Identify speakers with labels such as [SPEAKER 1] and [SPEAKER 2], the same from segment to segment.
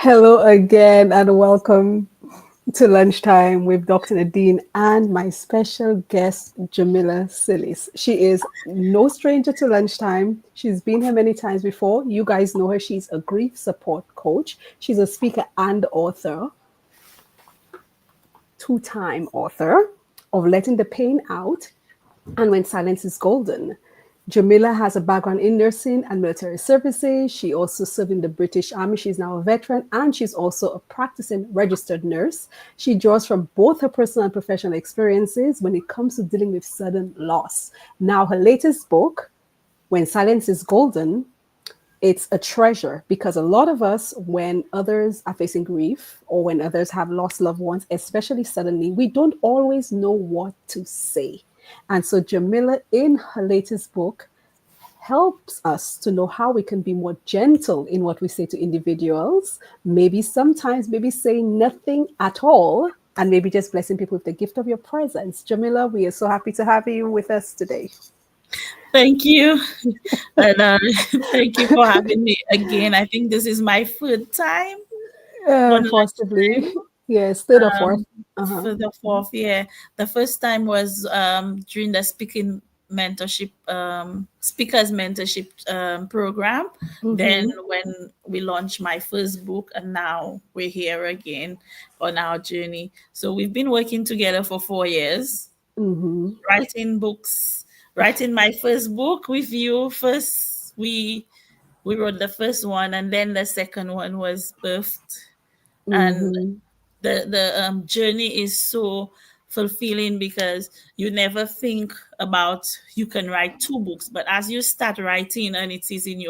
[SPEAKER 1] Hello again, and welcome to Lunchtime with Dr. Nadine and my special guest, Jermila Sealy. She is no stranger to Lunchtime. She's been here many times before. You guys know her. She's a grief support coach. She's a speaker and author, two-time author of Letting the Pain Out and When Silence is Golden. Jermila has a background in nursing and military services. She also served in the British Army. She's now a veteran and she's also a practicing registered nurse. She draws from both her personal and professional experiences when it comes to dealing with sudden loss. Now, her latest book, When Silence is Golden, it's a treasure because a lot of us, when others are facing grief or when others have lost loved ones, especially suddenly, we don't always know what to say. And so Jermila, in her latest book, helps us to know how we can be more gentle in what we say to individuals. Maybe sometimes, maybe saying nothing at all, and maybe just blessing people with the gift of your presence. Jermila, we are so happy to have you with us today.
[SPEAKER 2] Thank you. And thank you for having me again. I think this is my third time on
[SPEAKER 1] Possibly.
[SPEAKER 2] Lunchtime.
[SPEAKER 1] Yes, third or fourth.
[SPEAKER 2] For the fourth year. The first time was during the speakers mentorship program. Then when we launched my first book, and now we're here again on our journey. So we've been working together for 4 years, writing books, writing my first book with you. First, we wrote the first one, and then the second one was birthed. And the journey is so fulfilling because you never think about you can write two books, but as you start writing and it is in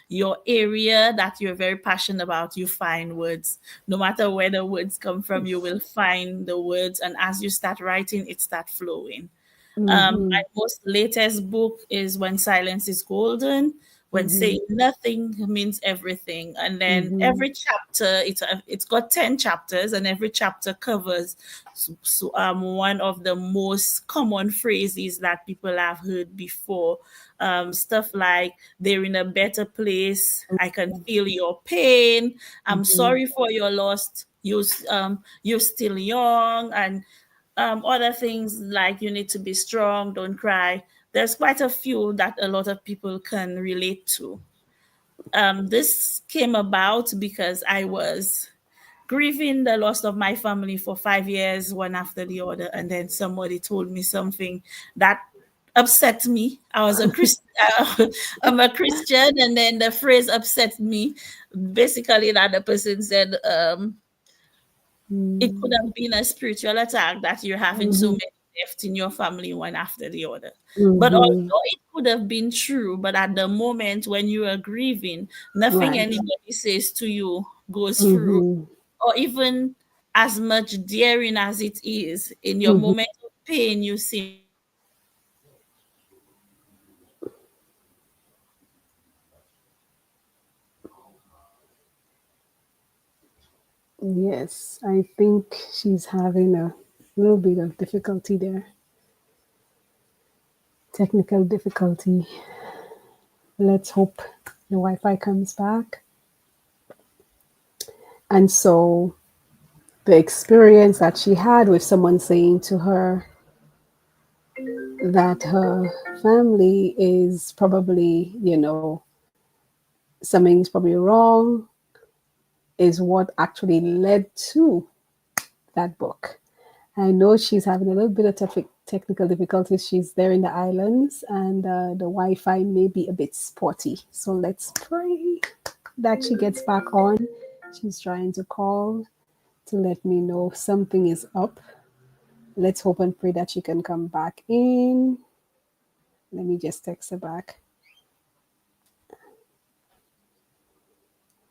[SPEAKER 2] your area that you're very passionate about, you find words. No matter where the words come from, you will find the words, and as you start writing, it starts flowing. My most latest book is When Silence is Golden. When saying nothing means everything, and then every chapter it's got 10 chapters, and every chapter covers one of the most common phrases that people have heard before. Stuff like they're in a better place. I can feel your pain. I'm sorry for your loss. You're still young, and other things like you need to be strong, don't cry. There's quite a few that a lot of people can relate to. This came about because I was grieving the loss of my family for 5 years, one after the other, and then somebody told me something that upset me. I was a Christian. I'm a Christian, and then the phrase upset me. Basically, that the person said, it could have been a spiritual attack that you're having so many deaths in your family one after the other. But although it could have been true, but at the moment when you are grieving, nothing
[SPEAKER 1] Right.
[SPEAKER 2] anybody says to you goes through, or even as much daring as it is in your moment of pain, you simply say something.
[SPEAKER 1] Yes, I think she's having a little bit of difficulty there. Technical difficulty. Let's hope the Wi-Fi comes back. And so the experience that she had with someone saying to her that her family is probably, something's probably wrong is what actually led to that book. I know she's having a little bit of technical difficulties. She's there in the islands, and the Wi Fi may be a bit spotty. So let's pray that she gets back on. She's trying to call to let me know if something is up. Let's hope and pray that she can come back in. Let me just text her back.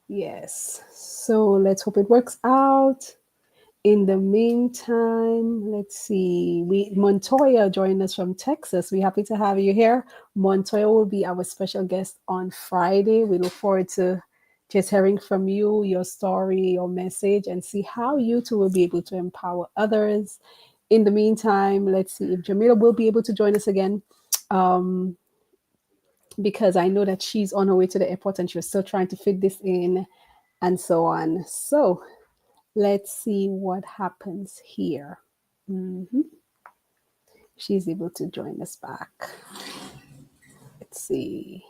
[SPEAKER 1] Yes. So let's hope it works out. In the meantime, let's see. Montoya joined us from Texas. We're happy to have you here. Montoya will be our special guest on Friday. We look forward to just hearing from you, your story, your message, and see how you two will be able to empower others. In the meantime, let's see if Jermila will be able to join us again. Because I know that she's on her way to the airport and she was still trying to fit this in. and so on. So let's see what happens here. Mhm. She's able to join us back. Let's see.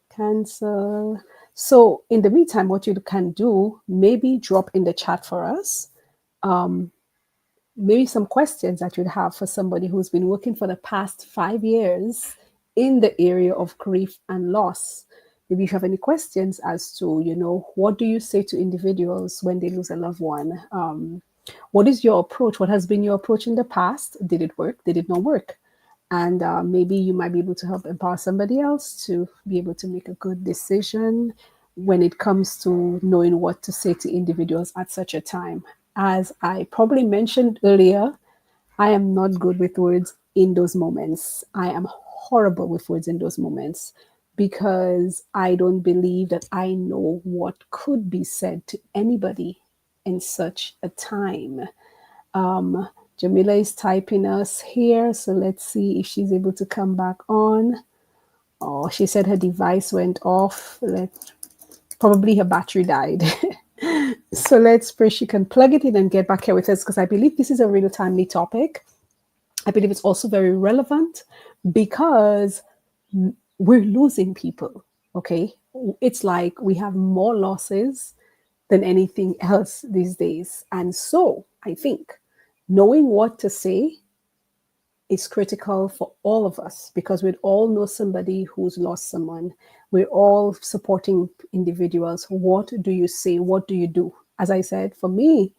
[SPEAKER 1] Cancel. So in the meantime, what you can do, maybe drop in the chat for us maybe some questions that you'd have for somebody who's been working for the past 5 years in the area of grief and loss. Maybe you have any questions as to, what do you say to individuals when they lose a loved one? What is your approach? What has been your approach in the past? Did it work? Did it not work? And maybe you might be able to help empower somebody else to be able to make a good decision when it comes to knowing what to say to individuals at such a time. As I probably mentioned earlier, I am not good with words in those moments. I am horrible with words in those moments because I don't believe that I know what could be said to anybody in such a time. Jermila is typing us here, so let's see if she's able to come back on. Oh, she said her device went off. Probably her battery died. So let's pray she can plug it in and get back here with us because I believe this is a really timely topic. I believe it's also very relevant because we're losing people. Okay. It's like we have more losses than anything else these days. And so I think knowing what to say is critical for all of us because we all know somebody who's lost someone. We're all supporting individuals. What do you say? What do you do? As I said, for me,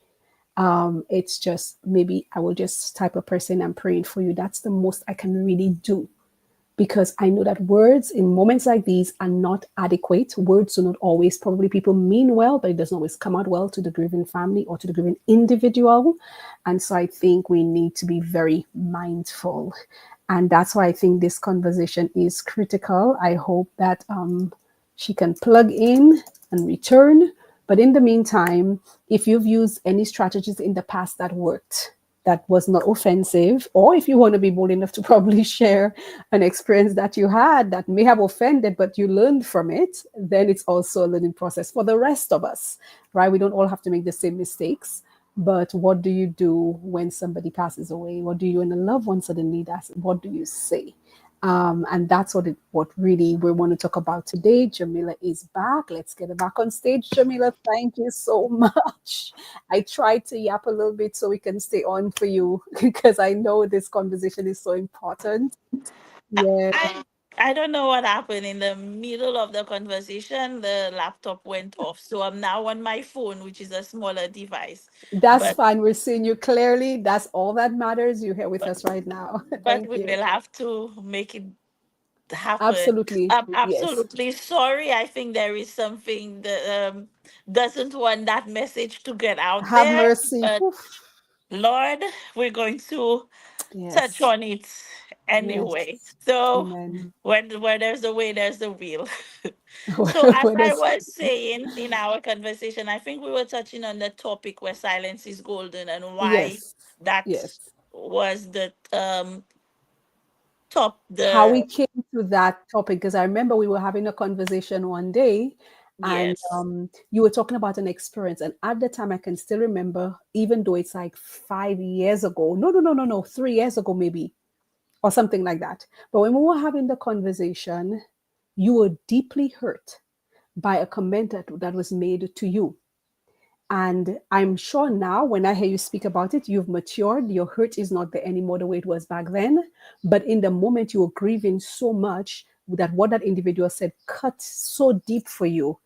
[SPEAKER 1] it's just maybe I will just type a person I'm praying for you. That's the most I can really do because I know that words in moments like these are not adequate. Words do not always, probably people mean well, but it doesn't always come out well to the grieving family or to the grieving individual. And so I think we need to be very mindful. And that's why I think this conversation is critical. I hope that she can plug in and return. But in the meantime, if you've used any strategies in the past that worked, that was not offensive, or if you want to be bold enough to probably share an experience that you had that may have offended, but you learned from it, then it's also a learning process for the rest of us, right? We don't all have to make the same mistakes. But what do you do when somebody passes away? What do you when a loved one suddenly does? What do you say? And that's what really we want to talk about today. Jermila is back. Let's get her back on stage. Jermila, thank you so much. I tried to yap a little bit so we can stay on for you because I know this conversation is so important. Yeah,
[SPEAKER 2] I I don't know what happened in the middle of the conversation. The laptop went off, so I'm now on my phone, which is a smaller device.
[SPEAKER 1] that's
[SPEAKER 2] But
[SPEAKER 1] fine. We're seeing you clearly. That's all that matters. You're here with
[SPEAKER 2] but,
[SPEAKER 1] us right now.
[SPEAKER 2] but
[SPEAKER 1] Thank
[SPEAKER 2] we
[SPEAKER 1] you.
[SPEAKER 2] will have to make it happen.
[SPEAKER 1] Absolutely.
[SPEAKER 2] I'm
[SPEAKER 1] Yes.
[SPEAKER 2] absolutely sorry. I think there is something that doesn't want that message to get out
[SPEAKER 1] Have
[SPEAKER 2] there.
[SPEAKER 1] mercy.
[SPEAKER 2] But
[SPEAKER 1] Oof.
[SPEAKER 2] Lord, we're going to touch
[SPEAKER 1] Yes.
[SPEAKER 2] on it anyway.
[SPEAKER 1] Yes.
[SPEAKER 2] So
[SPEAKER 1] Amen.
[SPEAKER 2] when where there's a way, there's a will. So as
[SPEAKER 1] What
[SPEAKER 2] I
[SPEAKER 1] is
[SPEAKER 2] was saying in our conversation, I think we were touching on the topic where silence is golden and why
[SPEAKER 1] yes.
[SPEAKER 2] that
[SPEAKER 1] Yes.
[SPEAKER 2] was the top
[SPEAKER 1] How we
[SPEAKER 2] the
[SPEAKER 1] came to that topic because I remember we were having a conversation one day and
[SPEAKER 2] yes.
[SPEAKER 1] you were talking about an experience and at the time I can still remember even though it's like 5 years ago, no, 3 years ago maybe, or something like that, but when we were having the conversation you were deeply hurt by a comment that was made to you. And I'm sure now, when I hear you speak about it, you've matured. Your hurt is not there anymore the way it was back then. But in the moment, you were grieving so much that what that individual said cut so deep for you.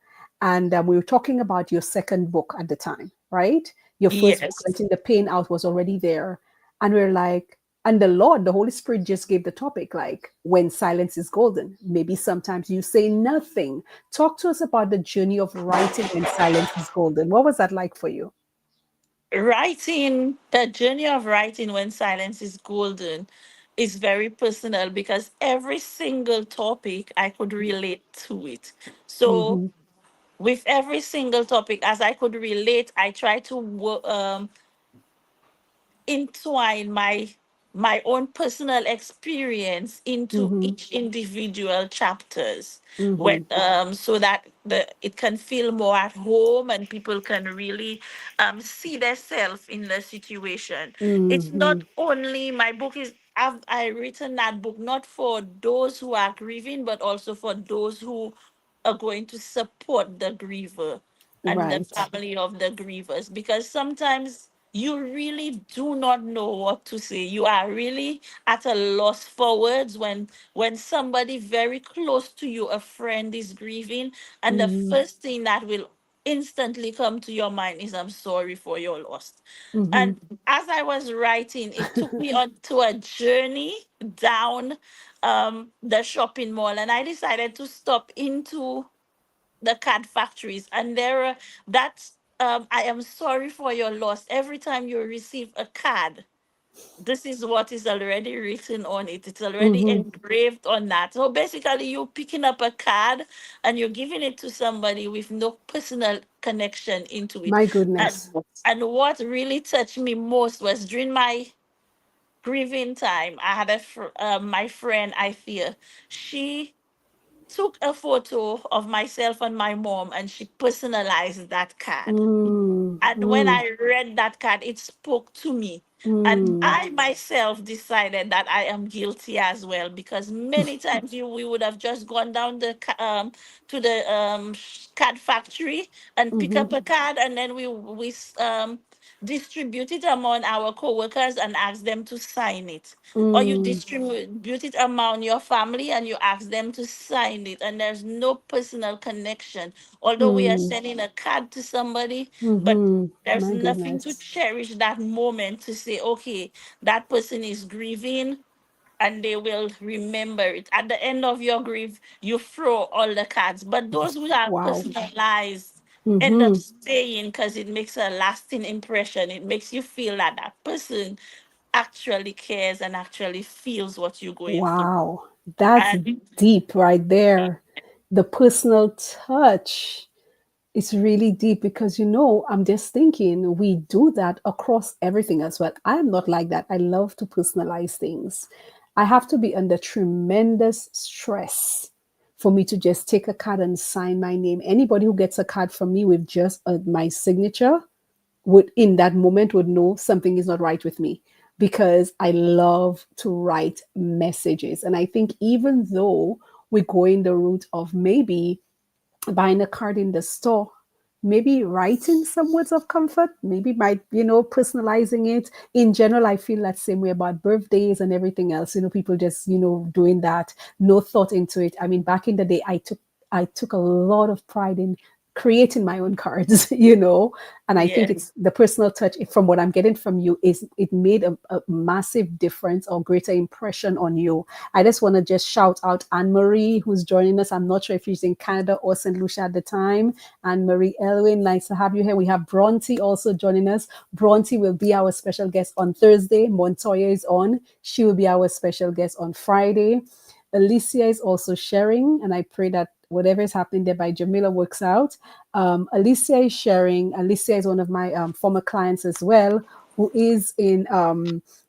[SPEAKER 1] And we were talking about your second book at the time, right? Your first book,
[SPEAKER 2] Yes.
[SPEAKER 1] Letting the Pain Out, was already there. And we're like, and the Holy Spirit just gave the topic like when silence is golden. Maybe sometimes you say nothing. Talk to us about the journey of writing when silence is golden. What was that like for you?
[SPEAKER 2] Writing, the journey of writing when silence is golden is very personal because every single topic I could relate to it. So
[SPEAKER 1] Mm-hmm.
[SPEAKER 2] with every single topic as I could relate, I try to entwine my my own personal experience into
[SPEAKER 1] Mm-hmm.
[SPEAKER 2] each individual chapters, when
[SPEAKER 1] Mm-hmm.
[SPEAKER 2] so that it can feel more at home and people can really see themselves in the situation. It's
[SPEAKER 1] Mm-hmm.
[SPEAKER 2] not only my book is I written that book not for those who are grieving, but also for those who are going to support the griever and the
[SPEAKER 1] Right.
[SPEAKER 2] family of the grievers, because sometimes you really do not know what to say. You are really at a loss for words when somebody very close to you, a friend, is grieving, and the
[SPEAKER 1] Mm-hmm.
[SPEAKER 2] first thing that will instantly come to your mind is, I'm sorry for your loss.
[SPEAKER 1] Mm-hmm.
[SPEAKER 2] And as I was writing, it took me on to a journey down the shopping mall, and I decided to stop into the card factories. And there are that's I am sorry for your loss. Every time you receive a card, this is what is already written on it. It's already
[SPEAKER 1] Mm-hmm.
[SPEAKER 2] engraved on that. So basically, you're picking up a card and you're giving it to somebody with no personal connection into it.
[SPEAKER 1] My
[SPEAKER 2] And
[SPEAKER 1] goodness.
[SPEAKER 2] and what really touched me most was during my grieving time. I had my friend Ithea. She took a photo of myself and my mom and she personalized that card.
[SPEAKER 1] Mm,
[SPEAKER 2] And when
[SPEAKER 1] mm,
[SPEAKER 2] I read that card, it spoke to me. And
[SPEAKER 1] mm,
[SPEAKER 2] I myself decided that I am guilty as well, because many times we would have just gone down to the card factory and pick
[SPEAKER 1] mm-hmm,
[SPEAKER 2] up a card, and then we distribute it among our coworkers and ask them to sign it. Or you
[SPEAKER 1] mm,
[SPEAKER 2] distribute it among your family and you ask them to sign it, and there's no personal connection. Although we are
[SPEAKER 1] mm,
[SPEAKER 2] sending a card to somebody, but
[SPEAKER 1] mm-hmm.
[SPEAKER 2] there's
[SPEAKER 1] My
[SPEAKER 2] nothing to
[SPEAKER 1] goodness.
[SPEAKER 2] cherish that moment to say, okay, that person is grieving and they will remember it. At the end of your grief, you throw all the cards. But those who are
[SPEAKER 1] Wow.
[SPEAKER 2] personalized end up
[SPEAKER 1] Mm-hmm.
[SPEAKER 2] staying because it makes a lasting impression. It makes you feel that that person actually cares and actually feels what you're going through.
[SPEAKER 1] Wow. That's
[SPEAKER 2] And
[SPEAKER 1] deep right there. The personal touch. It's really deep because, I'm just thinking we do that across everything as well. I'm not like that. I love to personalize things. I have to be under tremendous stress for me to just take a card and sign my name. Anybody who gets a card from me with just my signature would, in that moment, would know something is not right with me, because I love to write messages. And I think even though we go in the route of maybe buying a card in the store, maybe writing some words of comfort, maybe by, personalizing it. In general, I feel that same way about birthdays and everything else. People just, doing that, no thought into it. I mean, back in the day, I took a lot of pride in creating my own cards, and I think
[SPEAKER 2] yeah,
[SPEAKER 1] it's the personal touch, from what I'm getting from you, is it made a massive difference or greater impression on you. I just want to just shout out Anne Marie, who's joining us. I'm not sure if she's in Canada or St. Lucia at the time. Anne Marie Elwin, nice to have you here. We have Bronte also joining us. Bronte will be our special guest on Thursday. Montoya is on. She will be our special guest on Friday. Alicia is also sharing, and I pray that whatever is happening there by Jermila works out. Alicia is sharing. Alicia is one of my former clients as well, who is in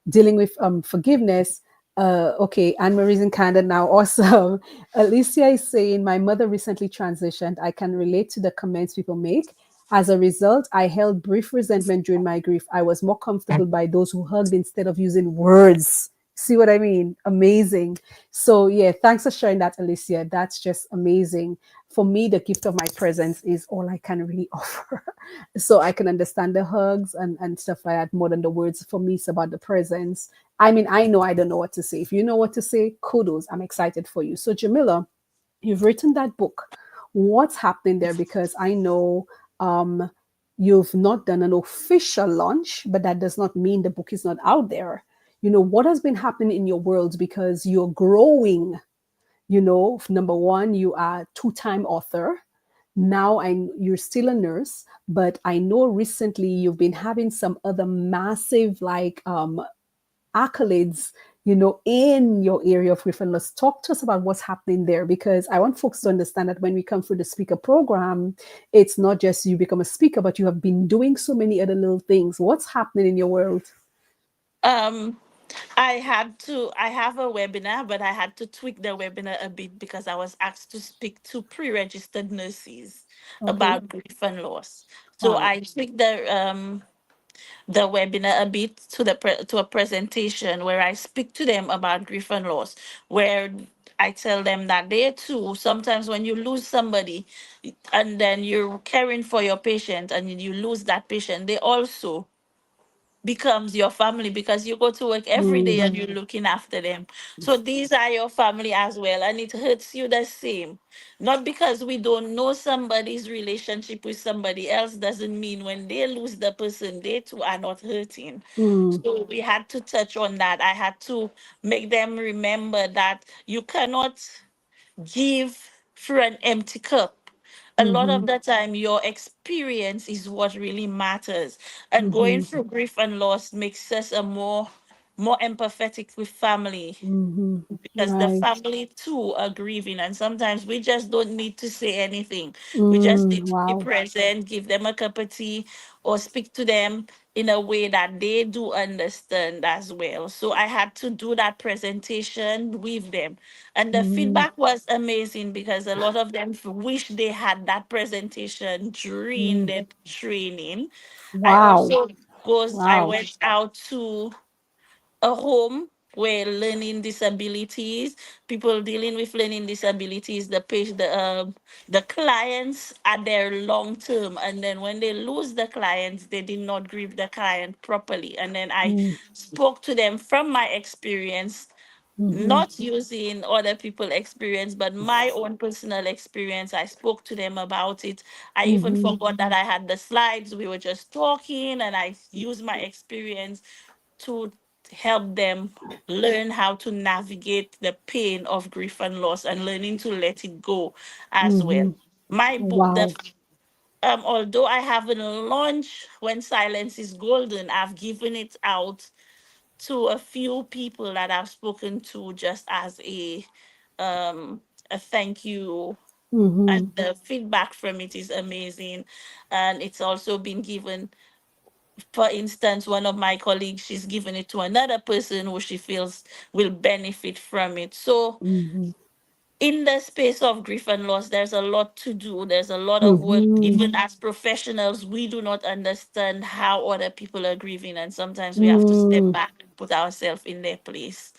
[SPEAKER 1] dealing with forgiveness. Okay, Anne Marie's in Canada now. Awesome. Alicia is saying, my mother recently transitioned. I can relate to the comments people make. As a result, I held brief resentment during my grief. I was more comfortable by those who hugged instead of using words. See what I mean? Amazing. So, yeah, thanks for sharing that, Alicia. That's just amazing. For me, the gift of my presence is all I can really offer. So I can understand the hugs and stuff like that more than the words. For me, it's about the presence. I mean, I know I don't know what to say. If you know what to say, kudos. I'm excited for you. So, Jamila, you've written that book. What's happening there? Because I know um, you've not done an official launch, but that does not mean the book is not out there. What has been happening in your world, because you're growing. Number one, you are two-time author. Now you're still a nurse, but I know recently you've been having some other massive, like, accolades, in your area of grief. And let's talk to us about what's happening there, because I want folks to understand that when we come through the speaker program, it's not just you become a speaker, but you have been doing so many other little things. What's happening in your world?
[SPEAKER 2] I have a webinar, but I had to tweak the webinar a bit because I was asked to speak to pre-registered nurses
[SPEAKER 1] Okay.
[SPEAKER 2] about grief and loss. So
[SPEAKER 1] Wow.
[SPEAKER 2] I tweaked the webinar a bit to to a presentation where I speak to them about grief and loss, where I tell them that they too, sometimes when you lose somebody and then you're caring for your patient and you lose that patient, they also becomes your family because you go to work every day and
[SPEAKER 1] Mm-hmm.
[SPEAKER 2] you're looking after them. So these are your family as well, and it hurts you the same. Not because we don't know somebody's relationship with somebody else doesn't mean when they lose the person, they too are not hurting.
[SPEAKER 1] Mm-hmm.
[SPEAKER 2] So we had to touch on that. I had to make them remember that you cannot give through an empty cup. A lot
[SPEAKER 1] Mm-hmm.
[SPEAKER 2] of the time, your experience is what really matters. And going
[SPEAKER 1] Mm-hmm.
[SPEAKER 2] through grief and loss makes us a more empathetic with family
[SPEAKER 1] Mm-hmm.
[SPEAKER 2] because the
[SPEAKER 1] Right.
[SPEAKER 2] family too are grieving, and sometimes we just don't need to say anything. We just
[SPEAKER 1] Mm,
[SPEAKER 2] need to be
[SPEAKER 1] wow.
[SPEAKER 2] present, give them a cup of tea, or speak to them in a way that they do understand as well. So I had to do that presentation with them, and the
[SPEAKER 1] Mm,
[SPEAKER 2] feedback was amazing because a lot of them wish they had that presentation during
[SPEAKER 1] mm.
[SPEAKER 2] the training. I
[SPEAKER 1] Wow.
[SPEAKER 2] also I
[SPEAKER 1] Wow.
[SPEAKER 2] went out to a home where learning disabilities, people dealing with learning disabilities, the clients are there long term, and then when they lose the clients, they did not grieve the client properly. And then I
[SPEAKER 1] Mm,
[SPEAKER 2] spoke to them from my experience,
[SPEAKER 1] mm-hmm.
[SPEAKER 2] not using other people's experience, but my own personal experience. I spoke to them about it. I even
[SPEAKER 1] Mm-hmm.
[SPEAKER 2] forgot that I had the slides. We were just talking, and I used my experience to help them learn how to navigate the pain of grief and loss and learning to let it go as well.
[SPEAKER 1] Mm-hmm.
[SPEAKER 2] My book,
[SPEAKER 1] Wow.
[SPEAKER 2] although I haven't launched When Silence is Golden, I've given it out to a few people that I've spoken to just as a thank you, and
[SPEAKER 1] Mm-hmm.
[SPEAKER 2] the feedback from it is amazing. And it's also been given, for instance, one of my colleagues, she's given it to another person who she feels will benefit from it. So
[SPEAKER 1] Mm-hmm.
[SPEAKER 2] in the space of grief and loss, there's a lot to do. There's a lot of work.
[SPEAKER 1] Mm-hmm.
[SPEAKER 2] Even as professionals, we do not understand how other people are grieving, and sometimes we have to step
[SPEAKER 1] Mm.
[SPEAKER 2] back and put ourselves in their place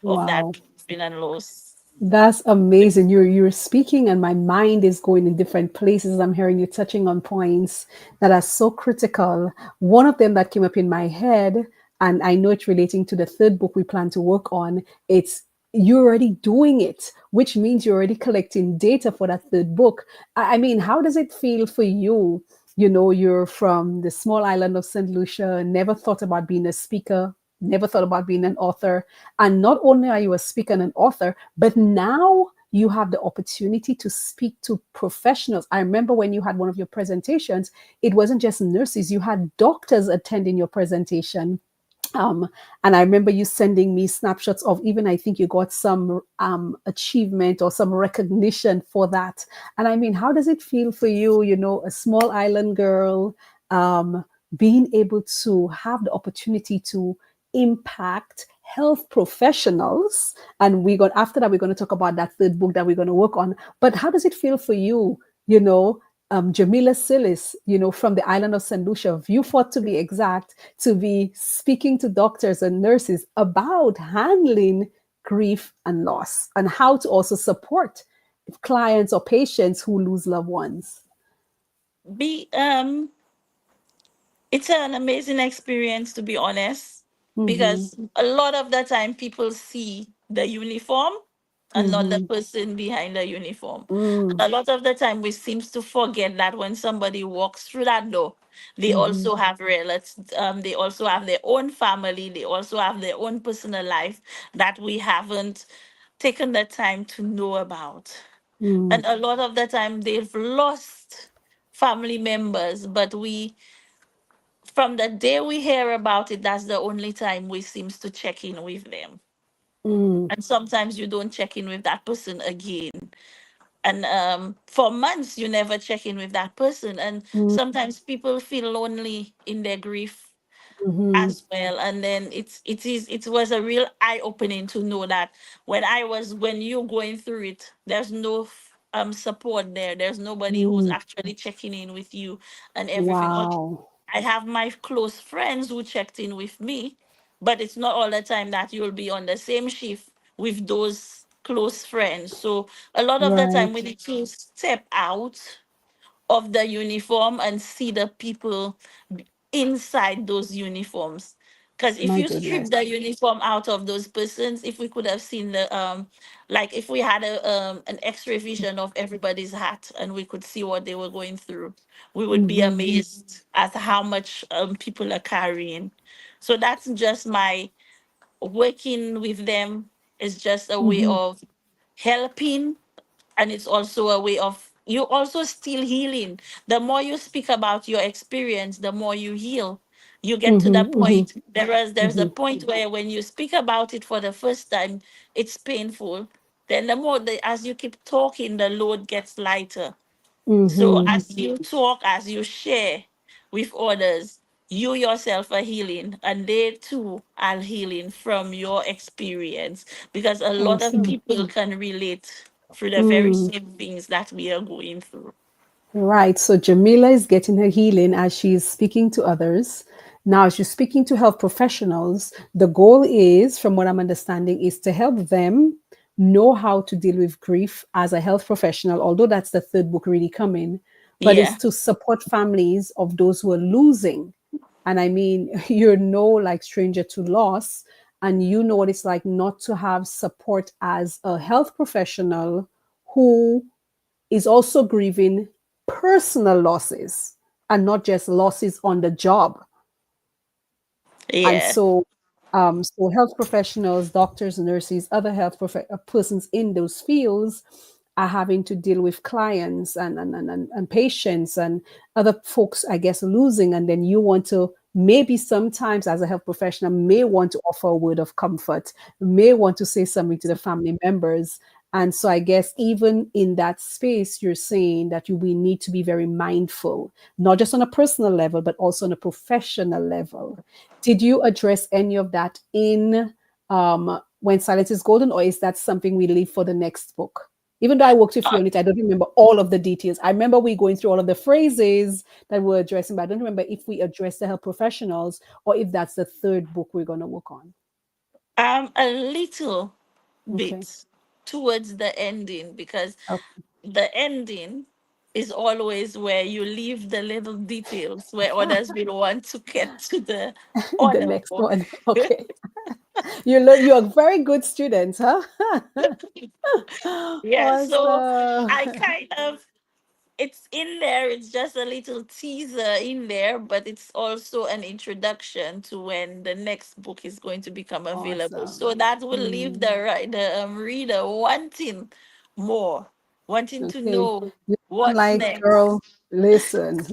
[SPEAKER 2] of that
[SPEAKER 1] Wow.
[SPEAKER 2] grieving and loss.
[SPEAKER 1] That's amazing. You're speaking and my mind is going in different places. I'm hearing you touching on points that are so critical. One of them that came up in my head, and I know it's relating to the third book we plan to work on, it's you're already doing it, which means you're already collecting data for that third book. I mean, how does it feel for you? You know, you're from the small island of St. Lucia, never thought about being a speaker, never thought about being an author. And not only are you a speaker and an author, but now you have the opportunity to speak to professionals. I remember when you had one of your presentations, it wasn't just nurses, you had doctors attending your presentation. Um, and I remember you sending me snapshots of even I think you got some achievement or some recognition for that. And I mean, how does it feel for you, you know, a small island girl, um, being able to have the opportunity to impact health professionals? And we're going after that, we're going to talk about that third book that we're going to work on. But how does it feel for you, you know, Jermila Sealy, you know, from the island of St. Lucia, Viewfort to be exact, to be speaking to doctors and nurses about handling grief and loss and how to also support clients or patients who lose loved ones.
[SPEAKER 2] Be It's an amazing experience, to be honest,
[SPEAKER 1] Mm-hmm.
[SPEAKER 2] because a lot of the time people see the uniform and not the
[SPEAKER 1] Mm-hmm.
[SPEAKER 2] person behind the uniform.
[SPEAKER 1] Mm,
[SPEAKER 2] A lot of the time we seems to forget that when somebody walks through that door, they
[SPEAKER 1] mm-hmm.
[SPEAKER 2] also have relatives, they also have their own family, they also have their own personal life that we haven't taken the time to know about.
[SPEAKER 1] Mm,
[SPEAKER 2] And a lot of the time they've lost family members, but we from the day we hear about it, that's the only time we seems to check in with them.
[SPEAKER 1] mm,
[SPEAKER 2] And sometimes you don't check in with that person again. And for months you never check in with that person. And
[SPEAKER 1] mm,
[SPEAKER 2] sometimes people feel lonely in their grief.
[SPEAKER 1] Mm-hmm.
[SPEAKER 2] as well. And then it was a real eye opening to know that when you're going through it, there's no support there. There's nobody who's
[SPEAKER 1] Mm.
[SPEAKER 2] actually checking in with you and everything.
[SPEAKER 1] Wow.
[SPEAKER 2] I have my close friends who checked in with me, but it's not all the time that you'll be on the same shift with those close friends. So a lot of the time we
[SPEAKER 1] Right.
[SPEAKER 2] need to step out of the uniform and see the people inside those uniforms. Because if
[SPEAKER 1] My
[SPEAKER 2] you strip
[SPEAKER 1] goodness.
[SPEAKER 2] the uniform out of those persons, if we could have seen like if we had an X-ray vision of everybody's hat and we could see what they were going through, we would be
[SPEAKER 1] Mm-hmm.
[SPEAKER 2] amazed at how much people are carrying. So that's just my working with them is just a way
[SPEAKER 1] Mm-hmm.
[SPEAKER 2] of helping, and it's also a way of you also still healing. The more you speak about your experience, the more you heal. You get to the
[SPEAKER 1] Mm-hmm. Mm-hmm.
[SPEAKER 2] point, there's a
[SPEAKER 1] Mm-hmm.
[SPEAKER 2] point where when you speak about it for the first time, it's painful. Then as you keep talking, the load gets lighter. So
[SPEAKER 1] Mm-hmm.
[SPEAKER 2] as you talk, as you share with others, you yourself are healing, and they too are healing from your experience, because a lot of
[SPEAKER 1] Awesome.
[SPEAKER 2] people can relate through the very
[SPEAKER 1] Mm.
[SPEAKER 2] same things that we are going through.
[SPEAKER 1] Right. So Jamila is getting her healing as she's speaking to others. Now, as she's speaking to health professionals, the goal is, from what I'm understanding, is to help them know how to deal with grief as a health professional, although that's the third book really coming, but it's
[SPEAKER 2] Yeah.
[SPEAKER 1] to support families of those who are losing. And I mean, you're no like stranger to loss, and you know what it's like not to have support as a health professional who is also grieving personal losses and not just losses on the job. And
[SPEAKER 2] Yeah.
[SPEAKER 1] so health professionals, doctors, nurses, other persons in those fields are having to deal with clients and patients and other folks, I guess, losing. And then you want to maybe sometimes as a health professional may want to offer a word of comfort, may want to say something to the family members. And so I guess even in that space, you're saying that we need to be very mindful, not just on a personal level, but also on a professional level. Did you address any of that in When Silence is Golden, or is that something we leave for the next book? Even though I worked with you on it, I don't remember all of the details. I remember we going through all of the phrases that we're addressing, but I don't remember if we address the health professionals or if that's the third book we're going to work on.
[SPEAKER 2] A little
[SPEAKER 1] Okay.
[SPEAKER 2] bit towards the ending, because
[SPEAKER 1] Okay.
[SPEAKER 2] the ending is always where you leave the little details where others will want to get to the
[SPEAKER 1] The
[SPEAKER 2] other
[SPEAKER 1] next
[SPEAKER 2] book.
[SPEAKER 1] one. Okay. You learn. You're a very good student, huh?
[SPEAKER 2] Yeah, so I
[SPEAKER 1] Awesome.
[SPEAKER 2] kind of it's in there, it's just a little teaser in there, but it's also an introduction to when the next book is going to become available. So
[SPEAKER 1] Awesome.
[SPEAKER 2] that will leave
[SPEAKER 1] Mm.
[SPEAKER 2] the reader wanting more, wanting to
[SPEAKER 1] Okay.
[SPEAKER 2] know
[SPEAKER 1] You sound
[SPEAKER 2] what's
[SPEAKER 1] like,
[SPEAKER 2] next.
[SPEAKER 1] girl, listen.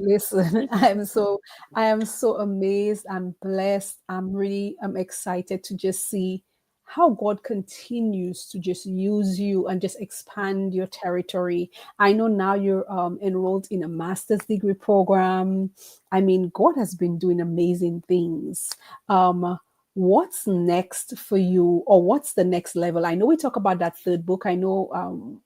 [SPEAKER 1] I am so amazed. I'm blessed. I'm excited to just see how God continues to just use you and just expand your territory. I know now you're enrolled in a master's degree program. I mean, God has been doing amazing things. What's next for you, or what's the next level? I know we talk about that third book. I know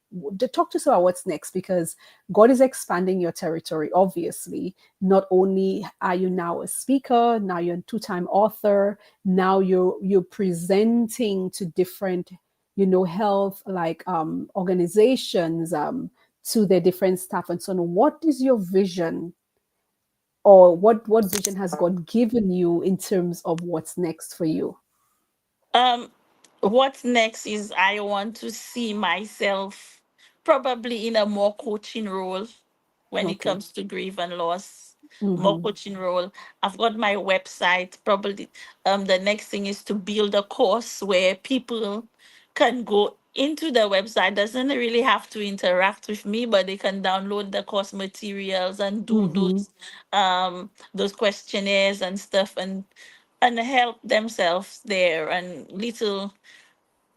[SPEAKER 1] talk to us about what's next, because God is expanding your territory. Obviously, not only are you now a speaker, now you're a two-time author, now you're presenting to different, health like organizations, to their different staff and so on. What is your vision, or what vision has God given you in terms of what's next for you?
[SPEAKER 2] Um, what's next is I want to see myself probably in a more coaching role when it
[SPEAKER 1] Okay.
[SPEAKER 2] comes to grief and loss. More
[SPEAKER 1] Mm-hmm.
[SPEAKER 2] coaching role. I've got my website. Probably the next thing is to build a course where people can go into the website. Doesn't really have to interact with me, but they can download the course materials and do
[SPEAKER 1] Mm-hmm.
[SPEAKER 2] those questionnaires and stuff, and help themselves there. And little,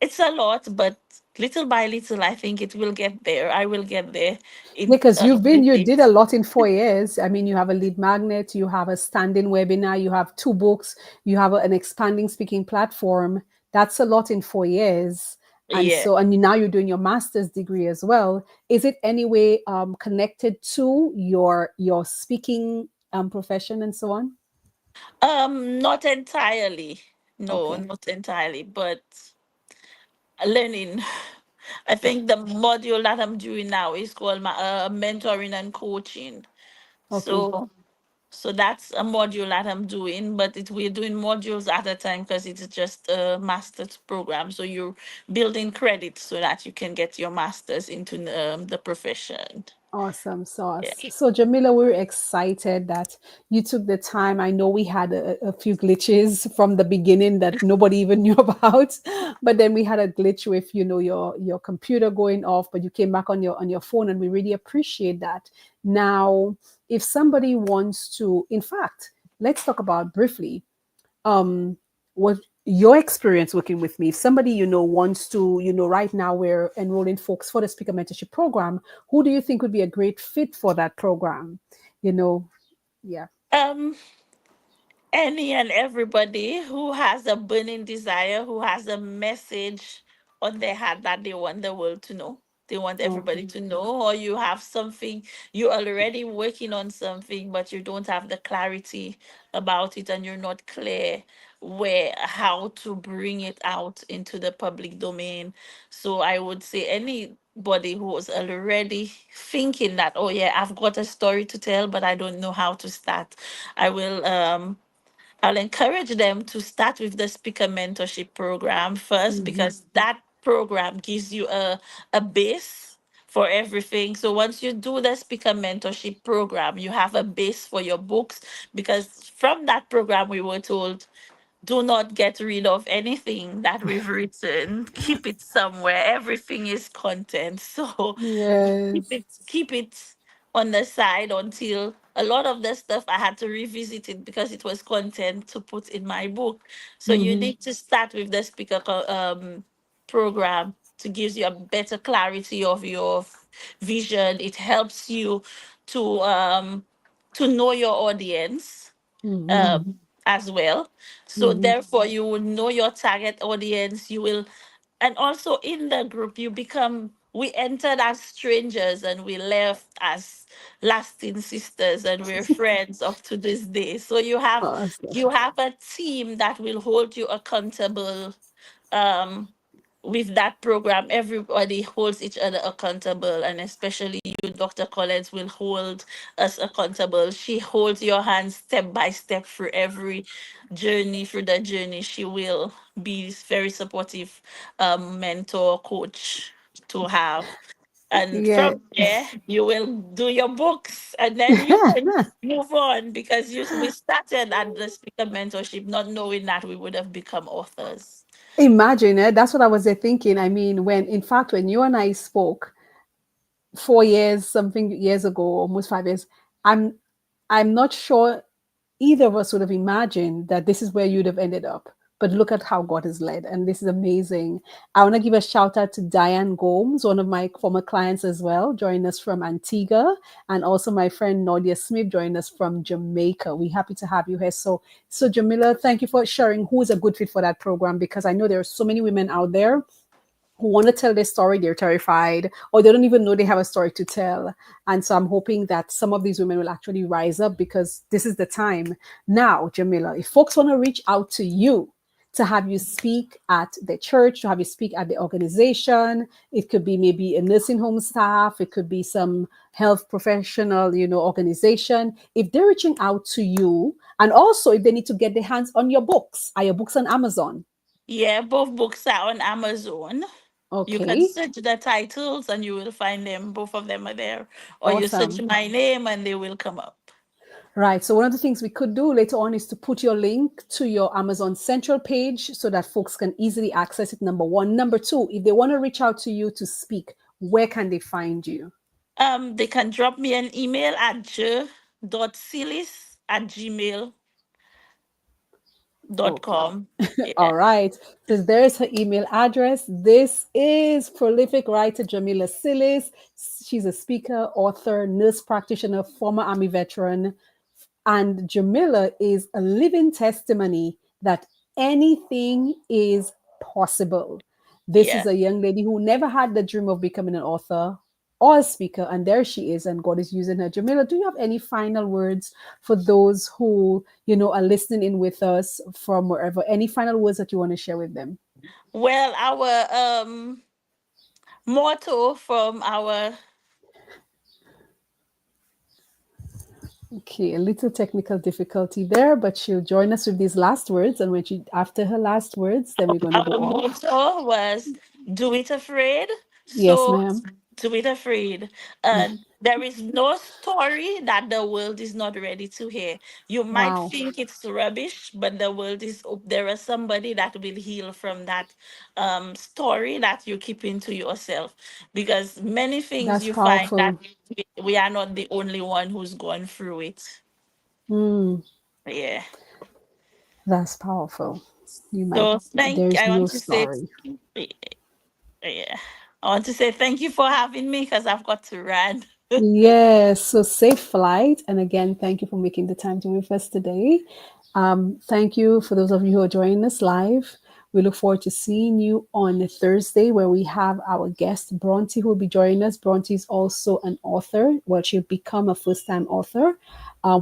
[SPEAKER 2] it's a lot, but little by little, I think it will get there. I will get there. It
[SPEAKER 1] Because you did a
[SPEAKER 2] takes.
[SPEAKER 1] lot in 4 years. I mean, you have a lead magnet, you have a standing webinar, you have two books, you have an expanding speaking platform. That's a lot in 4 years. And
[SPEAKER 2] Yeah.
[SPEAKER 1] so, and now you're doing your master's degree as well. Is it any way connected to your speaking profession and so on?
[SPEAKER 2] Not entirely. No,
[SPEAKER 1] Okay.
[SPEAKER 2] not entirely, but learning. I think the module that I'm doing now is called my mentoring and coaching.
[SPEAKER 1] Okay.
[SPEAKER 2] So that's a module that I'm doing, but we're doing modules at a time because it's just a master's program. So you're building credit so that you can get your master's into the profession.
[SPEAKER 1] Awesome
[SPEAKER 2] Yeah.
[SPEAKER 1] sauce. So, Jamila, we're excited that you took the time. I know we had a few glitches from the beginning that nobody even knew about, but then we had a glitch with, your computer going off, but you came back on your phone, and we really appreciate that. Now, if somebody wants to, in fact, let's talk about briefly what your experience working with me. If somebody wants to, right now we're enrolling folks for the speaker mentorship program. Who do you think would be a great fit for that program? you know yeah.
[SPEAKER 2] Um, any and everybody who has a burning desire, who has a message on their heart that they want the world to know. They want everybody
[SPEAKER 1] Okay.
[SPEAKER 2] to know, or you have something, you're already working on something, but you don't have the clarity about it, and you're not clear how to bring it out into the public domain. So I would say anybody who's already thinking that, oh yeah, I've got a story to tell, but I don't know how to start. I will I'll encourage them to start with the speaker mentorship program first,
[SPEAKER 1] Hmm.
[SPEAKER 2] because that program gives you a base for everything. So once you do the speaker mentorship program, you have a base for your books, because from that program we were told, do not get rid of anything that we've written. Keep it somewhere. Everything is content. So
[SPEAKER 1] Yes.
[SPEAKER 2] keep it on the side until a lot of the stuff I had to revisit it because it was content to put in my book. So you
[SPEAKER 1] Hmm.
[SPEAKER 2] need to start with the program to give you a better clarity of your vision. It helps you to um to know your audience
[SPEAKER 1] Hmm.
[SPEAKER 2] um, as well. So
[SPEAKER 1] Hmm.
[SPEAKER 2] therefore, you will know your target audience. You will, and also in the group, we entered as strangers and we left as lasting sisters, and we're friends up to this day. So
[SPEAKER 1] Awesome.
[SPEAKER 2] you have a team that will hold you accountable. Um, with that program, everybody holds each other accountable, and especially you, Dr. Collins, will hold us accountable. She holds your hand step by step through every journey. Through the journey, she will be very supportive mentor, coach to have. And
[SPEAKER 1] Yeah.
[SPEAKER 2] from there, you will do your books, and then you can move on, because we started at the speaker mentorship not knowing that we would have become authors.
[SPEAKER 1] Imagine it. That's what I was thinking. I mean, in fact, when you and I spoke 4 years, something years ago, almost 5 years, I'm I'm not sure either of us would have imagined that this is where you'd have ended up. But look at how God has led, and this is amazing. I want to give a shout out to Diane Gomes, one of my former clients as well, joining us from Antigua, and also my friend Nadia Smith joining us from Jamaica. We're happy to have you here. So Jamila, thank you for sharing who is a good fit for that program, because I know there are so many women out there who want to tell their story, they're terrified, or they don't even know they have a story to tell. And so I'm hoping that some of these women will actually rise up, because this is the time. Now, Jamila, if folks want to reach out to you to have you speak at the church, to have you speak at the organization, it could be maybe a nursing home staff, it could be some health professional, organization. If they're reaching out to you, and also if they need to get their hands on your books, are your books on Amazon?
[SPEAKER 2] Yeah, both books are on Amazon. You can
[SPEAKER 1] Okay,
[SPEAKER 2] search the titles and you will find them. Both of them are there. Or you search
[SPEAKER 1] awesome.
[SPEAKER 2] my name and they will come up.
[SPEAKER 1] Right. So one of the things we could do later on is to put your link to your Amazon Central page so that folks can easily access it. Number one. Number two, if they want to reach out to you to speak, where can they find you?
[SPEAKER 2] They can drop me an email at j.sealys@gmail.com. Dot
[SPEAKER 1] Okay.
[SPEAKER 2] com. Yeah.
[SPEAKER 1] All right. So there's her email address. This is prolific writer Jermila Sealy. She's a speaker, author, nurse practitioner, former Army veteran. And Jermila is a living testimony that anything is possible. This
[SPEAKER 2] Yeah.
[SPEAKER 1] is a young lady who never had the dream of becoming an author or a speaker, and there she is, and God is using her. Jamila, do you have any final words for those who are listening in with us from wherever? Any final words that you want to share with them?
[SPEAKER 2] Well, our motto from our
[SPEAKER 1] Okay, a little technical difficulty there, but she'll join us with these last words, and when she after her last words, then we're going to go
[SPEAKER 2] our
[SPEAKER 1] off.
[SPEAKER 2] motto was do it afraid.
[SPEAKER 1] Yes,
[SPEAKER 2] So
[SPEAKER 1] ma'am.
[SPEAKER 2] do it afraid. And there is no story that the world is not ready to hear. You might
[SPEAKER 1] Wow,
[SPEAKER 2] think it's rubbish, but the world is there is somebody that will heal from that story that you keep into yourself. Because many things
[SPEAKER 1] that's
[SPEAKER 2] you find that
[SPEAKER 1] powerful.
[SPEAKER 2] we are not the only one who's gone through it.
[SPEAKER 1] Mm,
[SPEAKER 2] Yeah.
[SPEAKER 1] that's powerful. You might.
[SPEAKER 2] So
[SPEAKER 1] There's
[SPEAKER 2] I
[SPEAKER 1] no
[SPEAKER 2] want to say
[SPEAKER 1] story.
[SPEAKER 2] yeah. I want to say thank you for having me because I've got to run.
[SPEAKER 1] Yes, so safe flight. And again, thank you for making the time to be with us today. Thank you for those of you who are joining us live. We look forward to seeing you on Thursday, where we have our guest, Bronte, who will be joining us. Bronte is also an author. Well, she'll become a first time author.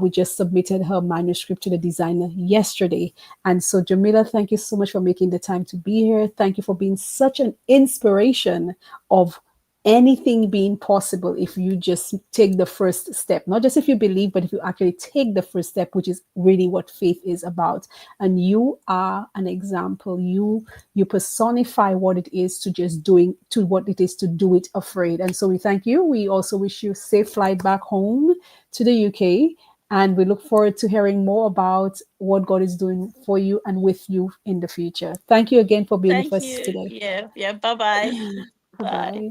[SPEAKER 1] We just submitted her manuscript to the designer yesterday. And so, Jamila, thank you so much for making the time to be here. Thank you for being such an inspiration of anything being possible if you just take the first step, not just if you believe, but if you actually take the first step, which is really what faith is about. And you are an example. You personify what it is to just doing to what it is to do it afraid. And so we thank you. We also wish you safe flight back home to the UK, and we look forward to hearing more about what God is doing for you and with you in the future. Thank you again for being with
[SPEAKER 2] Thank
[SPEAKER 1] us
[SPEAKER 2] you.
[SPEAKER 1] today.
[SPEAKER 2] Yeah, yeah. Bye bye.
[SPEAKER 1] Bye
[SPEAKER 2] Bye.
[SPEAKER 1] bye.